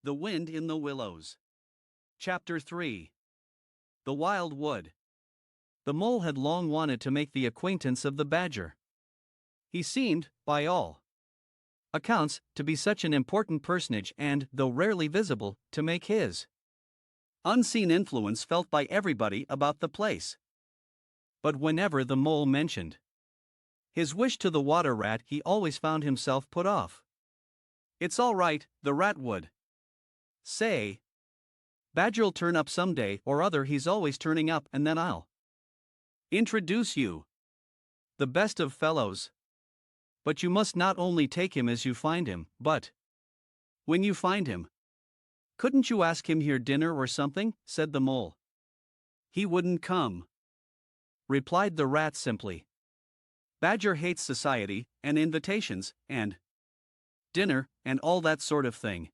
The Wind in the Willows. Chapter 3. The Wild Wood. The mole had long wanted to make the acquaintance of the badger. He seemed, by all accounts, to be such an important personage and, though rarely visible, to make his unseen influence felt by everybody about the place. But whenever the mole mentioned his wish to the water rat, he always found himself put off. "It's all right," the rat would say. "Badger'll turn up some day or other, he's always turning up, and then I'll introduce you. The best of fellows. But you must not only take him as you find him, but when you find him. Couldn't you ask him here dinner or something?" said the mole. "He wouldn't come," replied the rat simply. "Badger hates society, and invitations, and dinner, and all that sort of thing."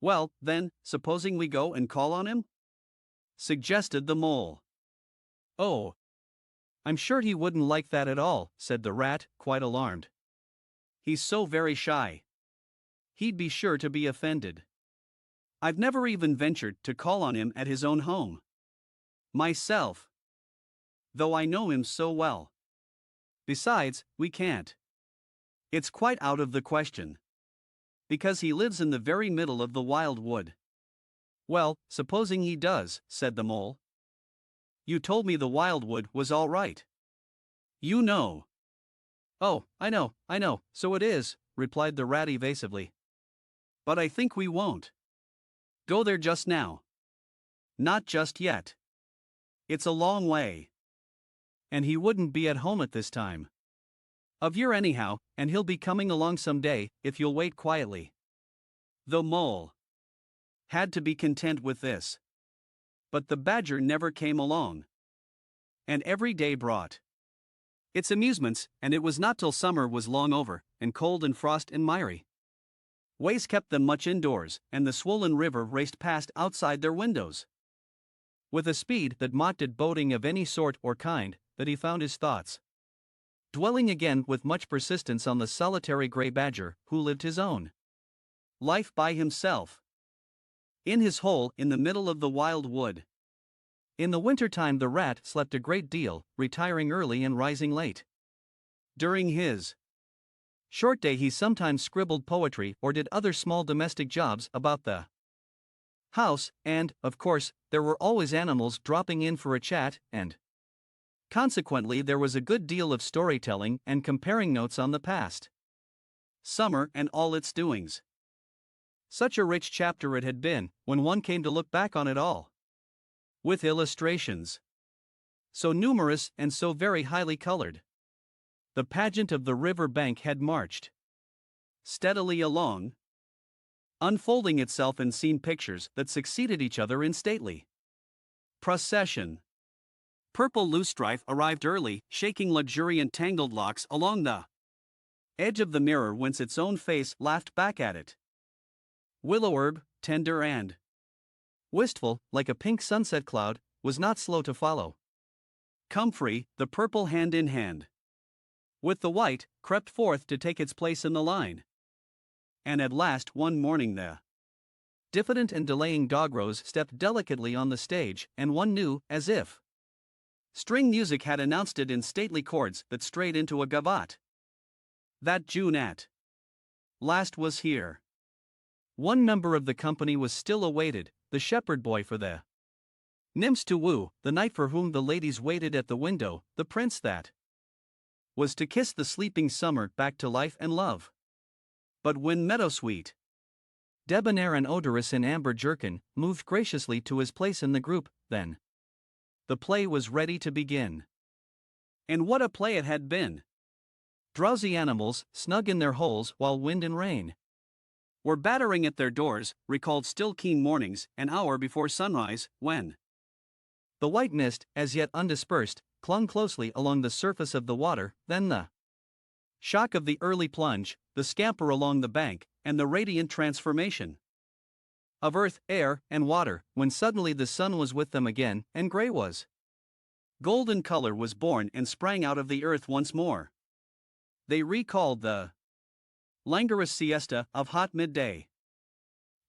"Well, then, supposing we go and call on him?" suggested the mole. "Oh, I'm sure he wouldn't like that at all," said the rat, quite alarmed. "He's so very shy. He'd be sure to be offended. I've never even ventured to call on him at his own home myself, though I know him so well. Besides, we can't. It's quite out of the question, because he lives in the very middle of the wild wood." "Well, supposing he does," said the mole. "You told me the wild wood was all right. You know." "Oh, I know, so it is," replied the rat evasively. "But I think we won't go there just now. Not just yet. It's a long way. And he wouldn't be at home at this time of year anyhow, and he'll be coming along some day, if you'll wait quietly." The mole had to be content with this. But the badger never came along. And every day brought its amusements, and it was not till summer was long over, and cold and frost and miry ways kept them much indoors, and the swollen river raced past outside their windows with a speed that mocked at boating of any sort or kind, that he found his thoughts dwelling again with much persistence on the solitary gray badger, who lived his own life by himself in his hole in the middle of the wild wood. In the winter time the rat slept a great deal, retiring early and rising late. During his short day he sometimes scribbled poetry or did other small domestic jobs about the house, and, of course, there were always animals dropping in for a chat, and consequently there was a good deal of storytelling and comparing notes on the past summer and all its doings. Such a rich chapter it had been, when one came to look back on it all. With illustrations so numerous and so very highly colored. The pageant of the river bank had marched steadily along, unfolding itself in scene pictures that succeeded each other in stately procession. Purple loosestrife arrived early, shaking luxuriant tangled locks along the edge of the mirror whence its own face laughed back at it. Willow herb, tender and wistful, like a pink sunset cloud, was not slow to follow. Comfrey, the purple hand in hand with the white, crept forth to take its place in the line. And at last one morning the diffident and delaying dogrose stepped delicately on the stage, and one knew, as if string music had announced it in stately chords that strayed into a gavotte, that June at last was here. One member of the company was still awaited, the shepherd boy for the nymphs to woo, the knight for whom the ladies waited at the window, the prince that was to kiss the sleeping summer back to life and love. But when Meadowsweet, debonair and odorous in amber jerkin, moved graciously to his place in the group, then the play was ready to begin. And what a play it had been! Drowsy animals, snug in their holes while wind and rain were battering at their doors, recalled still keen mornings, an hour before sunrise, when the white mist, as yet undispersed, clung closely along the surface of the water, then the shock of the early plunge, the scamper along the bank, and the radiant transformation of earth, air, and water, when suddenly the sun was with them again, and gray was golden color was born and sprang out of the earth once more. They recalled the languorous siesta of hot midday.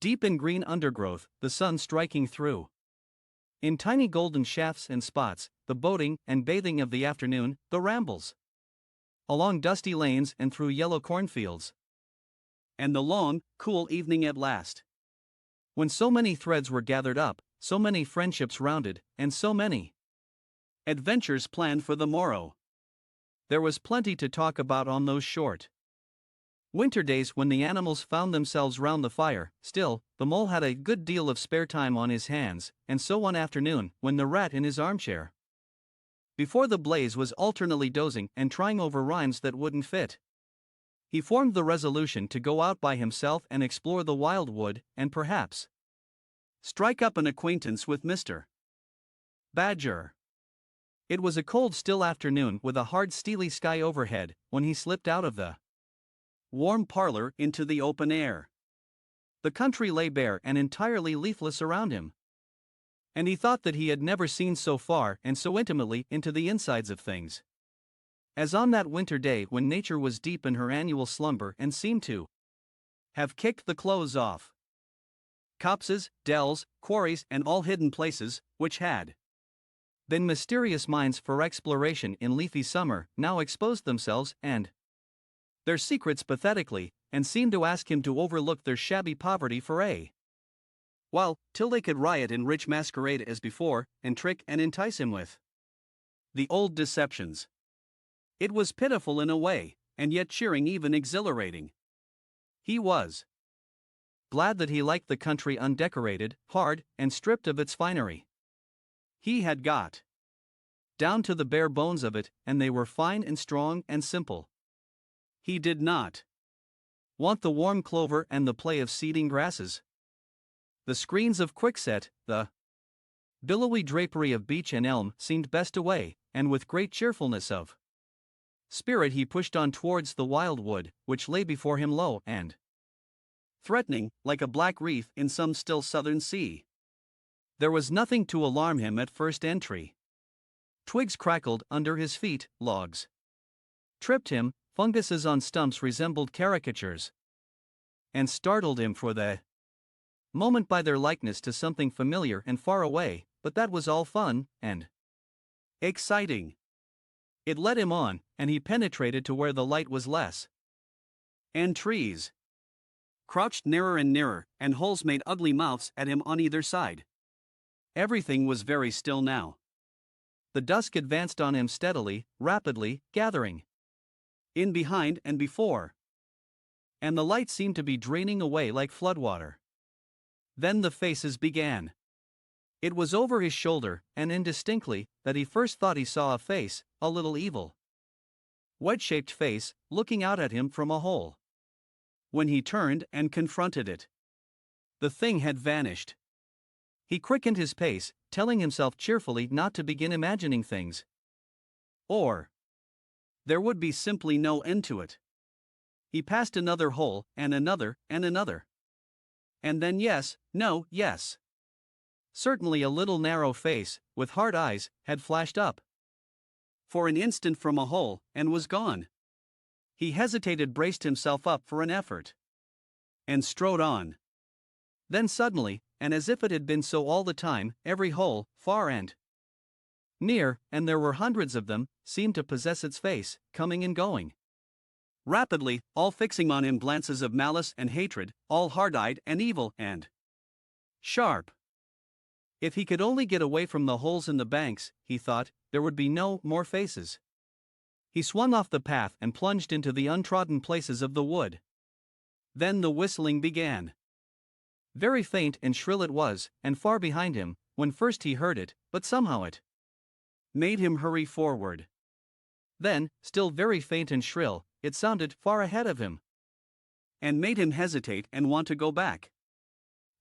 Deep in green undergrowth, the sun striking through. In tiny golden shafts and spots, the boating and bathing of the afternoon, the rambles. Along dusty lanes and through yellow cornfields. And the long, cool evening at last. When so many threads were gathered up, so many friendships rounded, and so many adventures planned for the morrow. There was plenty to talk about on those short winter days when the animals found themselves round the fire. Still, the mole had a good deal of spare time on his hands, and so one afternoon, when the rat in his armchair before the blaze was alternately dozing and trying over rhymes that wouldn't fit, he formed the resolution to go out by himself and explore the wild wood, and perhaps strike up an acquaintance with Mr. Badger. It was a cold, still afternoon with a hard, steely sky overhead when he slipped out of the warm parlor into the open air. The country lay bare and entirely leafless around him, and he thought that he had never seen so far and so intimately into the insides of things as on that winter day when nature was deep in her annual slumber and seemed to have kicked the clothes off copses, dells, quarries, and all hidden places, which had been mysterious mines for exploration in leafy summer, now exposed themselves and their secrets pathetically, and seemed to ask him to overlook their shabby poverty for a while, till they could riot in rich masquerade as before, and trick and entice him with the old deceptions. It was pitiful in a way, and yet cheering, even exhilarating. He was glad that he liked the country undecorated, hard, and stripped of its finery. He had got down to the bare bones of it, and they were fine and strong and simple. He did not want the warm clover and the play of seeding grasses, the screens of quickset, the billowy drapery of beech and elm seemed best away, and with great cheerfulness of spirit he pushed on towards the wild wood, which lay before him low and threatening, like a black reef in some still southern sea. There was nothing to alarm him at first entry. Twigs crackled under his feet, logs tripped him, funguses on stumps resembled caricatures, and startled him for the moment by their likeness to something familiar and far away, but that was all fun and exciting. It led him on, and he penetrated to where the light was less, and trees crouched nearer and nearer, and holes made ugly mouths at him on either side. Everything was very still now. The dusk advanced on him steadily, rapidly, gathering in behind and before, and the light seemed to be draining away like floodwater. Then the faces began. It was over his shoulder, and indistinctly, that he first thought he saw a face, a little evil, wedge-shaped face, looking out at him from a hole. When he turned and confronted it, the thing had vanished. He quickened his pace, telling himself cheerfully not to begin imagining things, or there would be simply no end to it. He passed another hole, and another, and another. And then yes, no, yes. Certainly a little narrow face, with hard eyes, had flashed up for an instant from a hole, and was gone. He hesitated, braced himself up for an effort, and strode on. Then suddenly, and as if it had been so all the time, every hole, far and near, and there were hundreds of them, seemed to possess its face, coming and going rapidly, all fixing on him glances of malice and hatred, all hard-eyed and evil and sharp. If he could only get away from the holes in the banks, he thought, there would be no more faces. He swung off the path and plunged into the untrodden places of the wood. Then the whistling began. Very faint and shrill it was, and far behind him, when first he heard it, but somehow it made him hurry forward. Then, still very faint and shrill, it sounded far ahead of him, and made him hesitate and want to go back.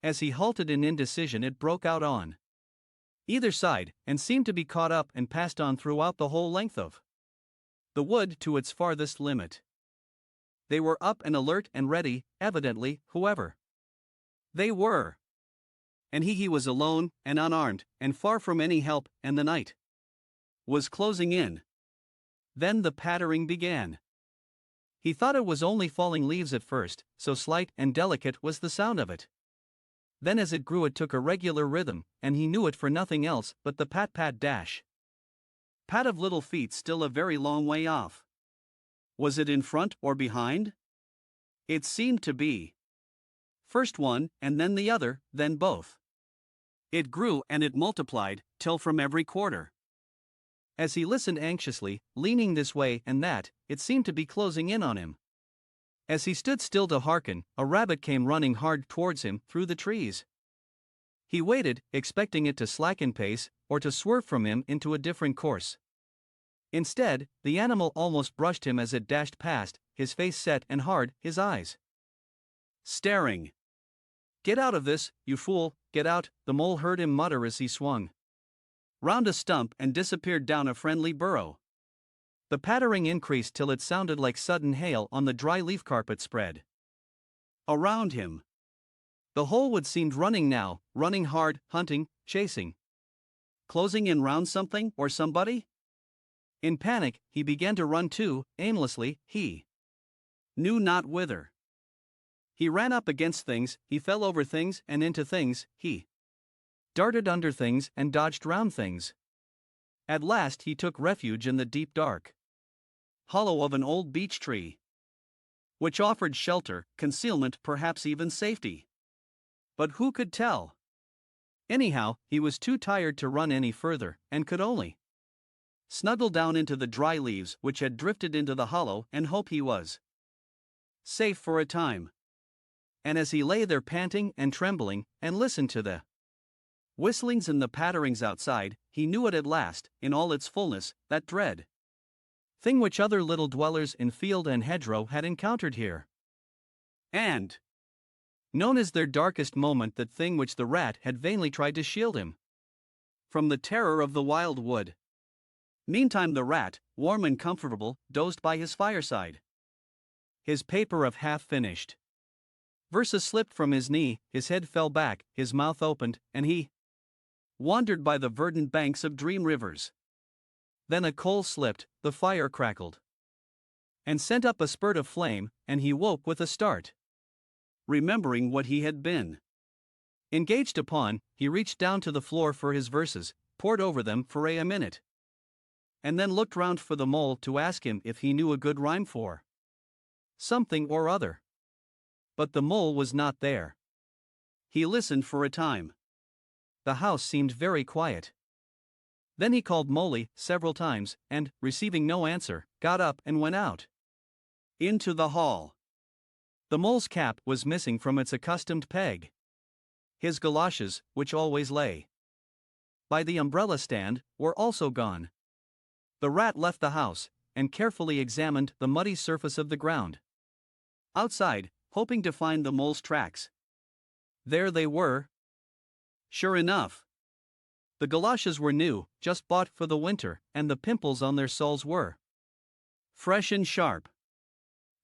As he halted in indecision, it broke out on either side, and seemed to be caught up and passed on throughout the whole length of the wood to its farthest limit. They were up and alert and ready, evidently, whoever they were. And he was alone, and unarmed, and far from any help, and the night was closing in. Then the pattering began. He thought it was only falling leaves at first, so slight and delicate was the sound of it. Then as it grew it took a regular rhythm, and he knew it for nothing else but the pat-pat dash. Pat of little feet still a very long way off. Was it in front or behind? It seemed to be. First one, and then the other, then both. It grew and it multiplied, till from every quarter. As he listened anxiously, leaning this way and that, it seemed to be closing in on him. As he stood still to hearken, a rabbit came running hard towards him through the trees. He waited, expecting it to slacken pace, or to swerve from him into a different course. Instead, the animal almost brushed him as it dashed past, his face set and hard, his eyes staring. "Get out of this, you fool, get out," the mole heard him mutter as he swung round a stump and disappeared down a friendly burrow. The pattering increased till it sounded like sudden hail on the dry leaf carpet spread around him. The whole wood seemed running now, running hard, hunting, chasing. Closing in round something or somebody? In panic, he began to run too, aimlessly, he knew not whither. He ran up against things, he fell over things and into things, he darted under things and dodged round things. At last he took refuge in the deep dark hollow of an old beech tree, which offered shelter, concealment, perhaps even safety. But who could tell? Anyhow, he was too tired to run any further, and could only snuggle down into the dry leaves which had drifted into the hollow and hope he was safe for a time. And as he lay there panting and trembling, and listened to the whistlings and the patterings outside, he knew it at last, in all its fullness, that dread thing which other little dwellers in field and hedgerow had encountered here, and known as their darkest moment, that thing which the rat had vainly tried to shield him from, the terror of the wild wood. Meantime the rat, warm and comfortable, dozed by his fireside. His paper of half-finished verses slipped from his knee, his head fell back, his mouth opened, and he wandered by the verdant banks of dream rivers. Then a coal slipped, the fire crackled and sent up a spurt of flame, and he woke with a start. Remembering what he had been engaged upon, he reached down to the floor for his verses, pored over them for a minute, and then looked round for the mole to ask him if he knew a good rhyme for something or other. But the mole was not there. He listened for a time. The house seemed very quiet. Then he called Molly several times, and, receiving no answer, got up and went out into the hall. The mole's cap was missing from its accustomed peg. His galoshes, which always lay by the umbrella stand, were also gone. The rat left the house, and carefully examined the muddy surface of the ground outside, hoping to find the mole's tracks. There they were. Sure enough. The galoshes were new, just bought for the winter, and the pimples on their soles were fresh and sharp.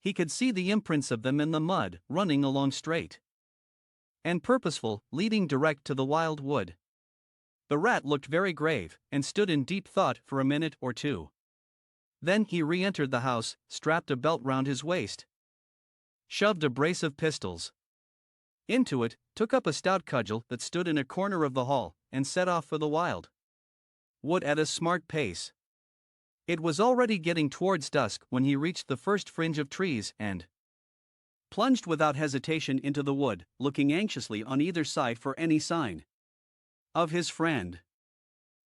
He could see the imprints of them in the mud, running along straight and purposeful, leading direct to the wild wood. The rat looked very grave, and stood in deep thought for a minute or two. Then he re-entered the house, strapped a belt round his waist, shoved a brace of pistols into it, took up a stout cudgel that stood in a corner of the hall, and set off for the wild wood at a smart pace. It was already getting towards dusk when he reached the first fringe of trees and plunged without hesitation into the wood, looking anxiously on either side for any sign of his friend.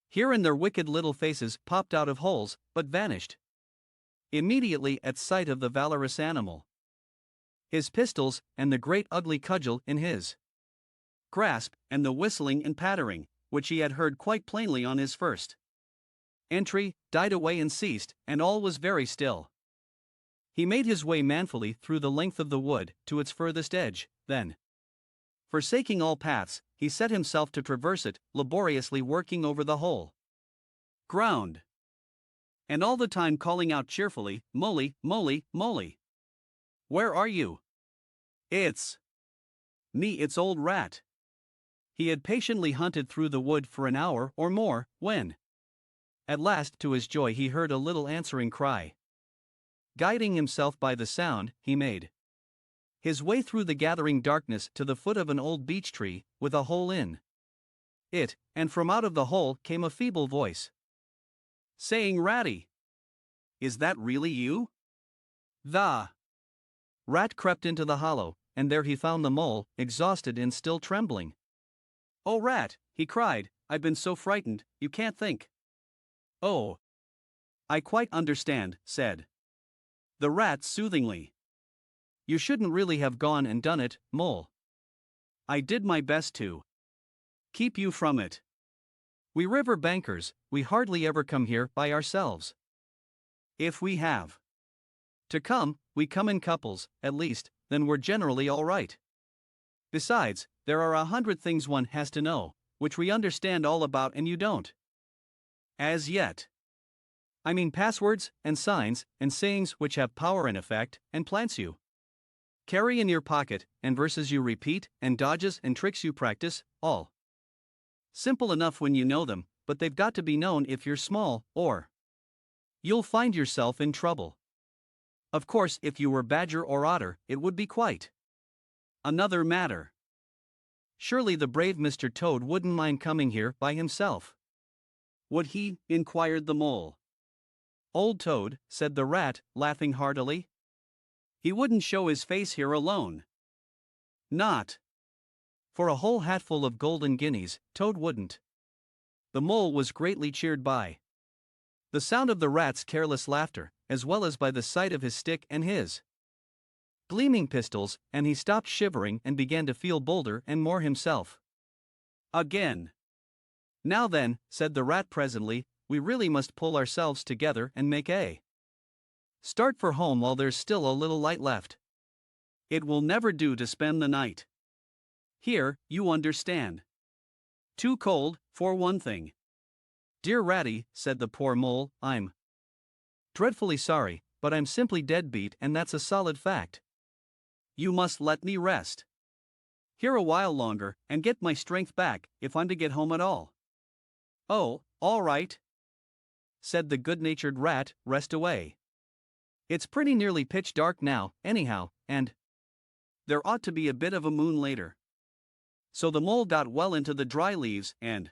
Here and there wicked little faces popped out of holes, but vanished immediately at sight of the valorous animal. His pistols, and the great ugly cudgel in his grasp, and the whistling and pattering, which he had heard quite plainly on his first entry, died away and ceased, and all was very still. He made his way manfully through the length of the wood, to its furthest edge, then, forsaking all paths, he set himself to traverse it, laboriously working over the whole ground, and all the time calling out cheerfully, "Molly, Molly, Molly! Where are you?" "It's me, it's old rat." He had patiently hunted through the wood for an hour or more, when, at last, to his joy, he heard a little answering cry. Guiding himself by the sound, he made his way through the gathering darkness to the foot of an old beech tree, with a hole in it, and from out of the hole came a feeble voice, saying, "Ratty, is that really you?" The rat crept into the hollow, and there he found the mole, exhausted and still trembling. "Oh, rat," he cried, "I've been so frightened, you can't think." "Oh, I quite understand," said the rat soothingly. "You shouldn't really have gone and done it, mole. I did my best to keep you from it. We river bankers, we hardly ever come here by ourselves. If we have to come, we come in couples, at least, then we're generally all right. Besides, there are 100 things one has to know, which we understand all about and you don't. As yet. I mean passwords, and signs, and sayings which have power and effect, and plants you carry in your pocket, and verses you repeat, and dodges and tricks you practice, all simple enough when you know them, but they've got to be known if you're small, or you'll find yourself in trouble. Of course, if you were badger or otter, it would be quite another matter. Surely the brave Mr. Toad wouldn't mind coming here by himself. Would he?" inquired the mole. "Old Toad," said the rat, laughing heartily. "He wouldn't show his face here alone. Not for a whole hatful of golden guineas, Toad wouldn't." The mole was greatly cheered by the sound of the rat's careless laughter, as well as by the sight of his stick and his gleaming pistols, and he stopped shivering and began to feel bolder and more himself again. "Now then," said the rat presently, "we really must pull ourselves together and make a start for home while there's still a little light left. It will never do to spend the night here, you understand. Too cold, for one thing." "Dear Ratty," said the poor mole, "I'm dreadfully sorry, but I'm simply dead beat, and that's a solid fact. You must let me rest here a while longer, and get my strength back, if I'm to get home at all." "Oh, all right," said the good-natured rat, "rest away. It's pretty nearly pitch dark now, anyhow, and there ought to be a bit of a moon later." So the mole got well into the dry leaves, and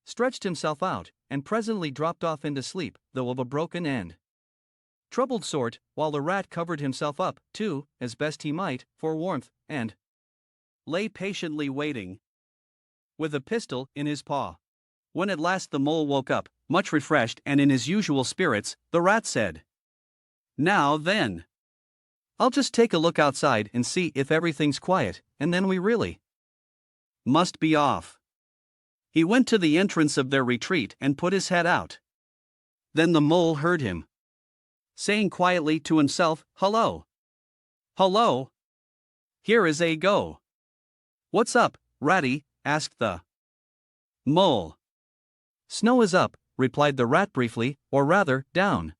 stretched himself out, and presently dropped off into sleep, though of a broken and troubled sort, while the rat covered himself up, too, as best he might, for warmth, and lay patiently waiting, with a pistol in his paw. When at last the mole woke up, much refreshed and in his usual spirits, the rat said, "Now then, I'll just take a look outside and see if everything's quiet, and then we really must be off." He went to the entrance of their retreat and put his head out. Then the mole heard him saying quietly to himself, "Hullo! Hullo! Here is a go." "What's up, Ratty?" asked the mole. "Snow is up," replied the rat briefly, "or rather, down.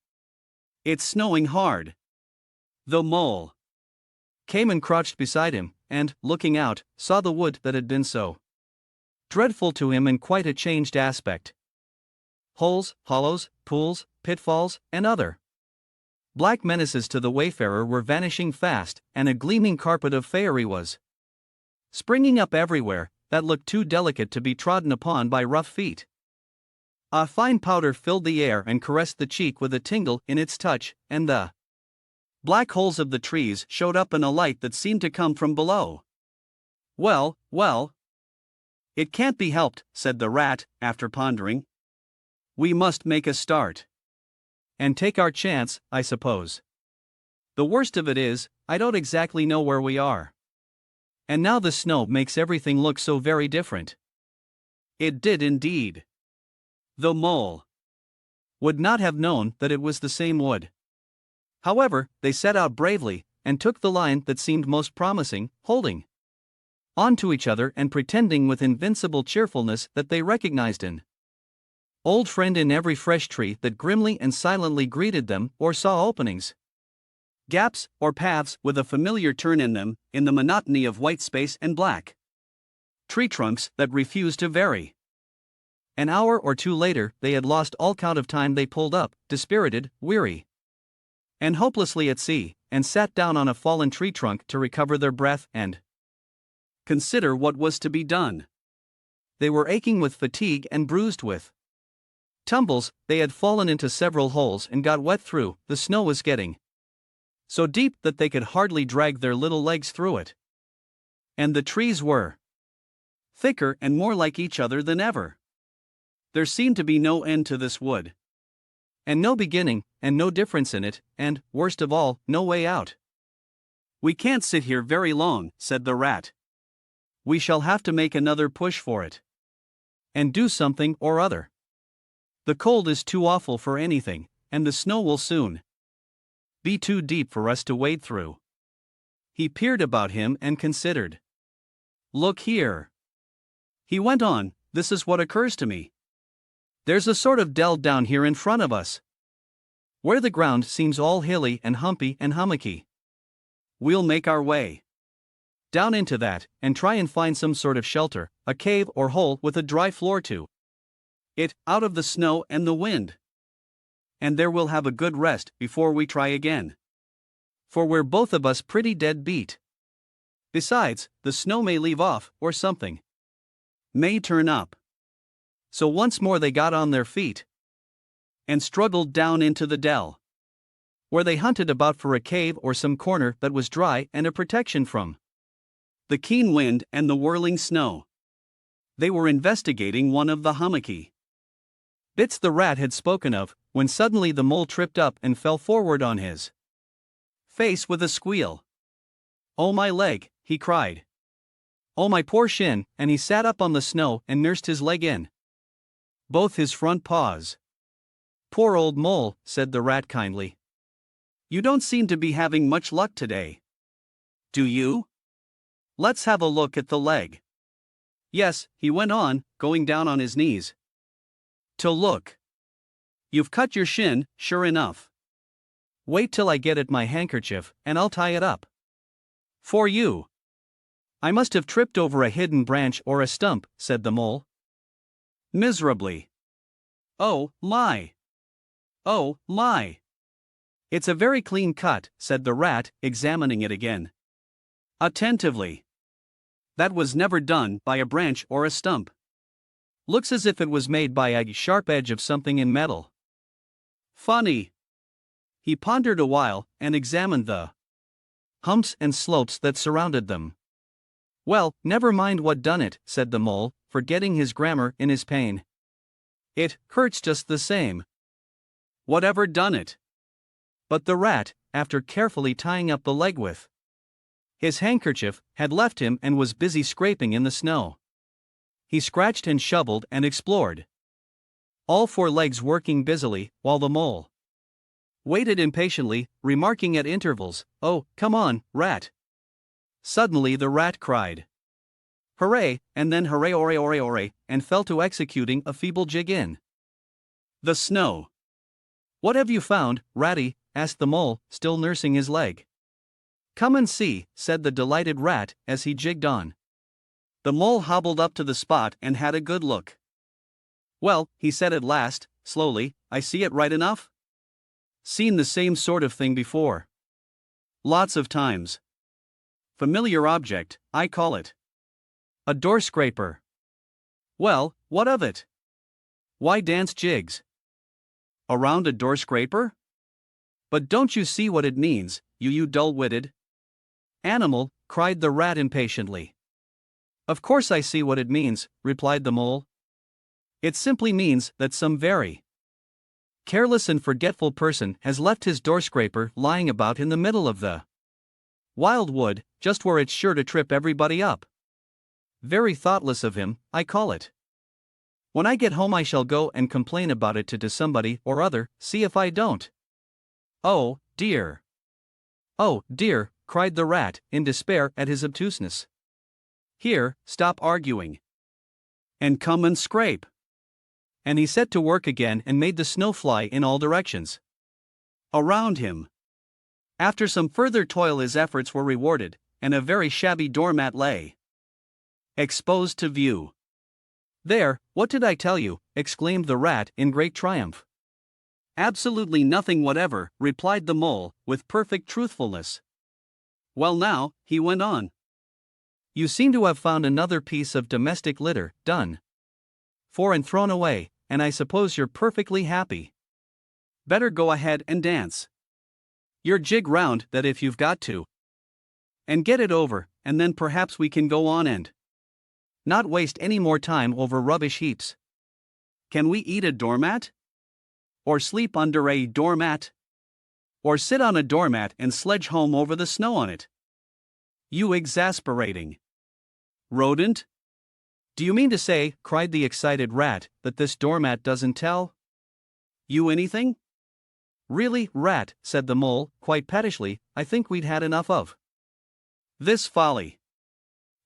It's snowing hard." The mole came and crouched beside him, and, looking out, saw the wood that had been so dreadful to him in quite a changed aspect. Holes, hollows, pools, pitfalls, and other black menaces to the wayfarer were vanishing fast, and a gleaming carpet of faerie was springing up everywhere, that looked too delicate to be trodden upon by rough feet. A fine powder filled the air and caressed the cheek with a tingle in its touch, and the black holes of the trees showed up in a light that seemed to come from below. "Well, well, it can't be helped," said the rat, after pondering. "We must make a start and take our chance, I suppose. The worst of it is, I don't exactly know where we are. And now the snow makes everything look so very different." It did indeed. The mole would not have known that it was the same wood. However, they set out bravely, and took the line that seemed most promising, holding on to each other and pretending with invincible cheerfulness that they recognized an old friend in every fresh tree that grimly and silently greeted them, or saw openings, gaps, or paths with a familiar turn in them, in the monotony of white space and black tree trunks that refused to vary. An hour or two later, they had lost all count of time. They pulled up, dispirited, weary, and hopelessly at sea, and sat down on a fallen tree trunk to recover their breath and consider what was to be done. They were aching with fatigue and bruised with tumbles. They had fallen into several holes and got wet through. The snow was getting so deep that they could hardly drag their little legs through it. And the trees were thicker and more like each other than ever. There seemed to be no end to this wood, and no beginning, and no difference in it, and, worst of all, no way out. "We can't sit here very long," said the rat. "We shall have to make another push for it, and do something or other. The cold is too awful for anything, and the snow will soon be too deep for us to wade through." He peered about him and considered. "Look here," he went on, "this is what occurs to me. There's a sort of dell down here in front of us, where the ground seems all hilly and humpy and hummocky. We'll make our way down into that, and try and find some sort of shelter, a cave or hole with a dry floor to it, out of the snow and the wind. And there we'll have a good rest before we try again. For we're both of us pretty dead beat. Besides, the snow may leave off, or something may turn up." So once more they got on their feet and struggled down into the dell, where they hunted about for a cave or some corner that was dry and a protection from the keen wind and the whirling snow. They were investigating one of the hummocky bits the rat had spoken of, when suddenly the mole tripped up and fell forward on his face with a squeal. "Oh, my leg," he cried. "Oh, my poor shin," and he sat up on the snow and nursed his leg in both his front paws. "Poor old mole," said the rat kindly. "You don't seem to be having much luck today. Do you? Let's have a look at the leg. Yes," he went on, going down on his knees to look. "You've cut your shin, sure enough. Wait till I get at my handkerchief, and I'll tie it up for you." "I must have tripped over a hidden branch or a stump," said the mole miserably. "Oh, my! Oh, my! It's a very clean cut," said the rat, examining it again attentively. "That was never done by a branch or a stump. Looks as if it was made by a sharp edge of something in metal. Funny." He pondered a while and examined the humps and slopes that surrounded them. "Well, never mind what done it," said the mole, forgetting his grammar in his pain. "It hurts just the same." "Whatever done it?" But the rat, after carefully tying up the leg with his handkerchief, had left him and was busy scraping in the snow. He scratched and shoveled and explored, all four legs working busily, while the mole waited impatiently, remarking at intervals, "Oh, come on, rat." Suddenly the rat cried, "Hooray," and then hooray, hooray, hooray, hooray, and fell to executing a feeble jig in the snow. "What have you found, Ratty?" asked the mole, still nursing his leg. "Come and see," said the delighted rat, as he jigged on. The mole hobbled up to the spot and had a good look. "Well," he said at last, slowly, "I see it right enough. Seen the same sort of thing before. Lots of times. Familiar object, I call it. A door scraper." "Well, what of it? Why dance jigs around a door scraper? But don't you see what it means, you dull-witted animal?" cried the rat impatiently. "Of course I see what it means," replied the mole. "It simply means that some very careless and forgetful person has left his door scraper lying about in the middle of the wild wood, just where it's sure to trip everybody up. Very thoughtless of him, I call it. When I get home I shall go and complain about it to somebody or other, see if I don't." "Oh, dear! Oh, dear!" cried the rat, in despair at his obtuseness. "Here, stop arguing, and come and scrape." And he set to work again and made the snow fly in all directions around him. After some further toil his efforts were rewarded, and a very shabby doormat lay exposed to view. "There, what did I tell you?" exclaimed the rat in great triumph. Absolutely nothing whatever, replied the mole, with perfect truthfulness. Well now, he went on. You seem to have found another piece of domestic litter, done for and thrown away, and I suppose you're perfectly happy. Better go ahead and dance your jig round that if you've got to. And get it over, and then perhaps we can go on and not waste any more time over rubbish heaps. Can we eat a doormat? Or sleep under a doormat? Or sit on a doormat and sledge home over the snow on it? You exasperating rodent! Do you mean to say, cried the excited rat, that this doormat doesn't tell you anything? Really, rat, said the mole, quite pettishly, I think we'd had enough of this folly.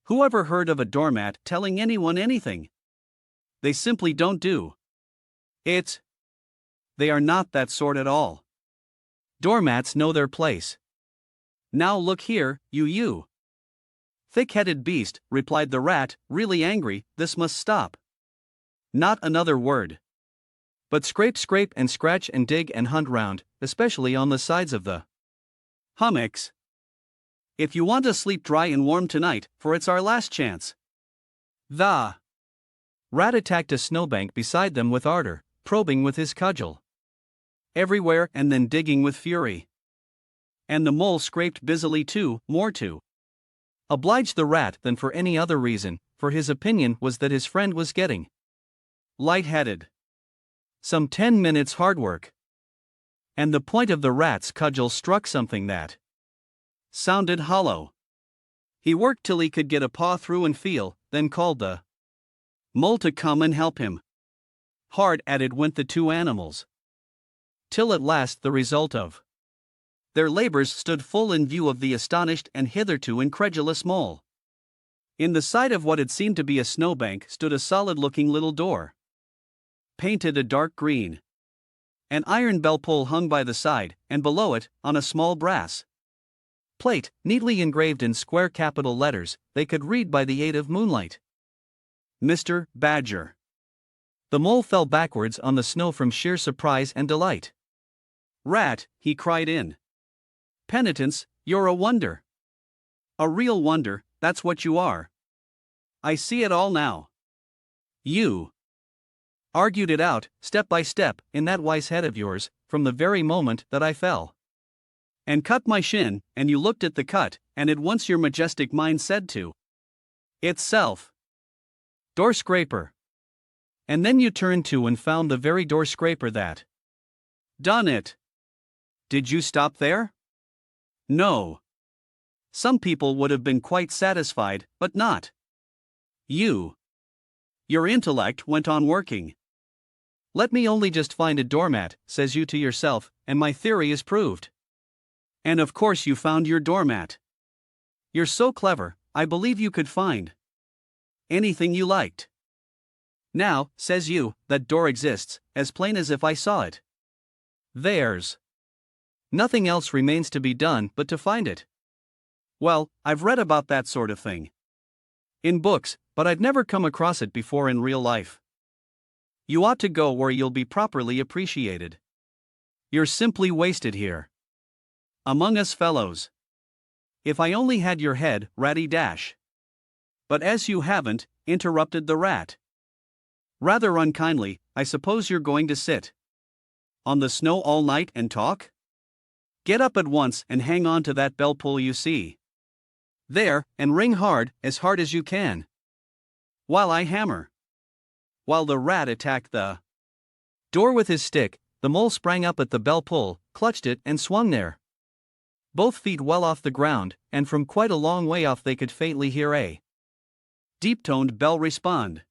Who ever heard of a doormat telling anyone anything? They simply don't do it. They are not that sort at all. Doormats know their place. Now look here, you thick-headed beast, replied the rat, really angry, this must stop. Not another word. But scrape and scratch and dig and hunt round, especially on the sides of the hummocks. If you want to sleep dry and warm tonight, for it's our last chance. The rat attacked a snowbank beside them with ardor, probing with his cudgel everywhere and then digging with fury. And the mole scraped busily too, more to oblige the rat than for any other reason, for his opinion was that his friend was getting light-headed. Some 10 minutes hard work, and the point of the rat's cudgel struck something that sounded hollow. He worked till he could get a paw through and feel, then called the mole to come and help him. Hard at it went the two animals, till at last the result of their labors stood full in view of the astonished and hitherto incredulous mole. In the side of what had seemed to be a snowbank stood a solid-looking little door, painted a dark green. An iron bell pull hung by the side, and below it, on a small brass plate, neatly engraved in square capital letters, they could read by the aid of moonlight, Mr. Badger. The mole fell backwards on the snow from sheer surprise and delight. Rat, he cried in penitence, you're a wonder. A real wonder, that's what you are. I see it all now. You argued it out, step by step, in that wise head of yours, from the very moment that I fell and cut my shin, and you looked at the cut, and at once your majestic mind said to itself, door scraper. And then you turned to and found the very door scraper that done it. Did you stop there? No. Some people would have been quite satisfied, but not you. Your intellect went on working. Let me only just find a doormat, says you to yourself, and my theory is proved. And of course you found your doormat. You're so clever, I believe you could find anything you liked. Now, says you, that door exists, as plain as if I saw it. There's nothing else remains to be done but to find it. Well, I've read about that sort of thing in books, but I've never come across it before in real life. You ought to go where you'll be properly appreciated. You're simply wasted here among us fellows. If I only had your head, ratty dash. But as you haven't, interrupted the rat rather unkindly, I suppose you're going to sit on the snow all night and talk? Get up at once and hang on to that bell pull you see there, and ring hard as you can, while I hammer. While the rat attacked the door with his stick, the mole sprang up at the bell pull, clutched it and swung there, both feet well off the ground, and from quite a long way off they could faintly hear a deep-toned bell respond.